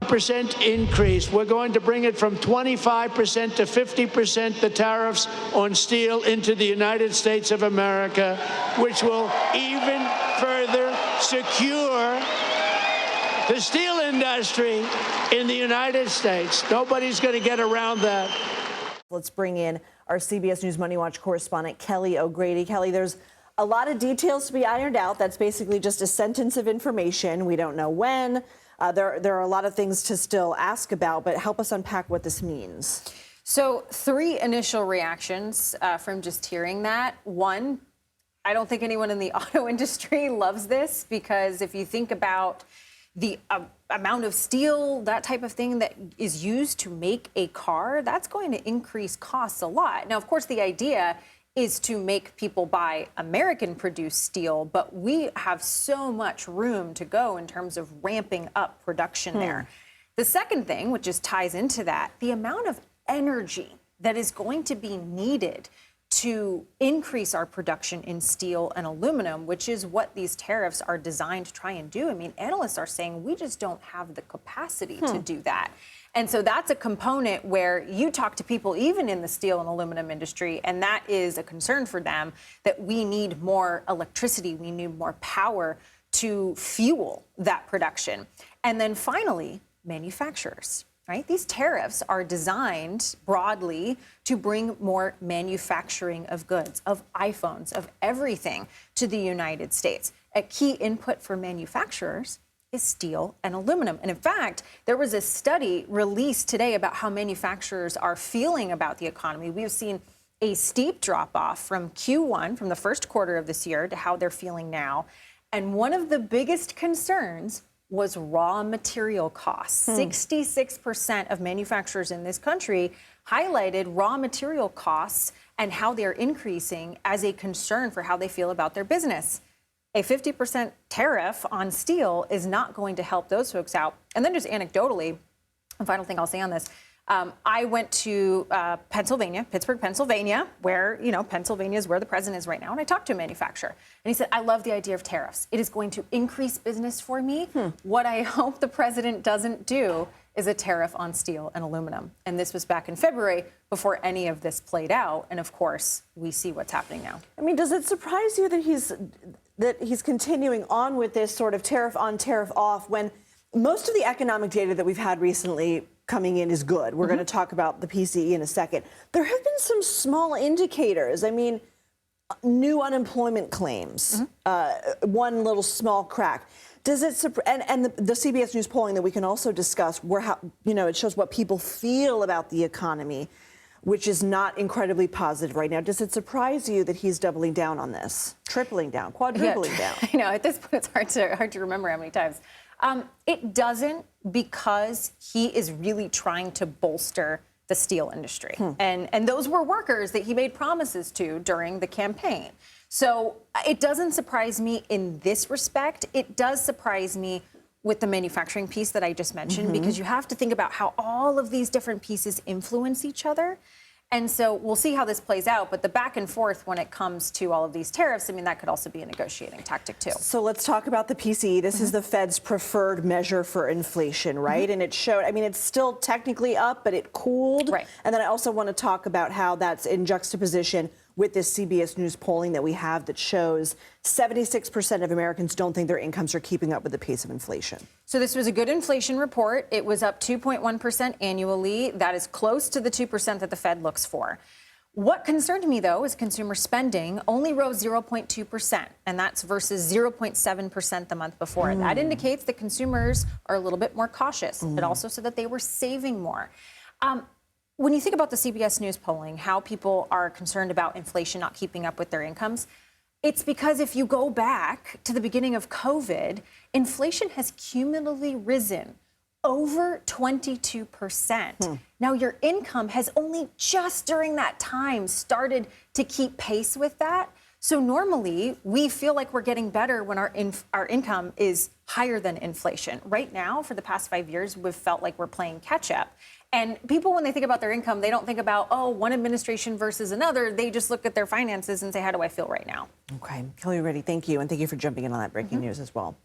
percent increase. We're going to bring it from 25% to 50%, the tariffs on steel into the United States of America, which will even further secure the steel industry in the United States. Nobody's going to get around that. Let's bring in our CBS News MoneyWatch correspondent, Kelly O'Grady. Kelly, there's a lot of details to be ironed out. That's basically just a sentence of information. We don't know when. There are a lot of things to still ask about, but help us unpack what this means. So 3 initial reactions from just hearing that. One, I don't think anyone in the auto industry loves this, because if you think about the amount of steel, that type of thing that is used to make a car, that's going to increase costs a lot. Now, of course, the idea is to make people buy American-produced steel, but we have so much room to go in terms of ramping up production there. The second thing, which just ties into that, the amount of energy that is going to be needed to increase our production in steel and aluminum, which is what these tariffs are designed to try and do. I mean, analysts are saying we just don't have the capacity to do that. And so that's a component where you talk to people even in the steel and aluminum industry, and that is a concern for them, that we need more electricity, we need more power to fuel that production. And then finally, manufacturers. Right? These tariffs are designed broadly to bring more manufacturing of goods, of iPhones, of everything to the United States. A key input for manufacturers is steel and aluminum. And in fact, there was a study released today about how manufacturers are feeling about the economy. We've seen a steep drop off from Q1, from the first quarter of this year, to how they're feeling now. And one of the biggest concerns was raw material costs. 66% of manufacturers in this country highlighted raw material costs and how they're increasing as a concern for how they feel about their business. A 50% tariff on steel is not going to help those folks out. And then just anecdotally, the final thing I'll say on this, I went to Pennsylvania, Pittsburgh, Pennsylvania, where, Pennsylvania is where the president is right now. And I talked to a manufacturer and he said, I love the idea of tariffs. It is going to increase business for me. What I hope the president doesn't do is a tariff on steel and aluminum. And this was back in February before any of this played out. And of course, we see what's happening now. I mean, does it surprise you that he's continuing on with this sort of tariff on, tariff off, when most of the economic data that we've had recently coming in is good? We're going to talk about the PCE in a second. There have been some small indicators. I mean, new unemployment claims, one little small crack. Does it, and the CBS News polling that we can also discuss, where it shows what people feel about the economy, which is not incredibly positive right now. Does it surprise you that he's doubling down on this, tripling down, quadrupling down? I know, at this point, it's hard to remember how many times. It doesn't, because he is really trying to bolster the steel industry. And those were workers that he made promises to during the campaign. So it doesn't surprise me in this respect. It does surprise me with the manufacturing piece that I just mentioned, because you have to think about how all of these different pieces influence each other. And so we'll see how this plays out. But the back and forth when it comes to all of these tariffs, I mean, that could also be a negotiating tactic, too. So let's talk about the PCE. This is the Fed's preferred measure for inflation, right? And it showed, I mean, it's still technically up, but it cooled. Right. And then I also want to talk about how that's in juxtaposition with this CBS News polling that we have that shows 76% of Americans don't think their incomes are keeping up with the pace of inflation. So this was a good inflation report. It was up 2.1% annually. That is close to the 2% that the Fed looks for. What concerned me, though, is consumer spending only rose 0.2%, and that's versus 0.7% the month before. That indicates that consumers are a little bit more cautious. It also said that they were saving more. When you think about the CBS News polling, how people are concerned about inflation not keeping up with their incomes, it's because if you go back to the beginning of COVID, inflation has cumulatively risen over 22%. Now, your income has only just during that time started to keep pace with that. So normally, we feel like we're getting better when our income is higher than inflation. Right now, for the past 5 years, we've felt like we're playing catch up. And people, when they think about their income, they don't think about, one administration versus another. They just look at their finances and say, how do I feel right now? Okay. Kelly O'Grady, thank you. And thank you for jumping in on that breaking news as well.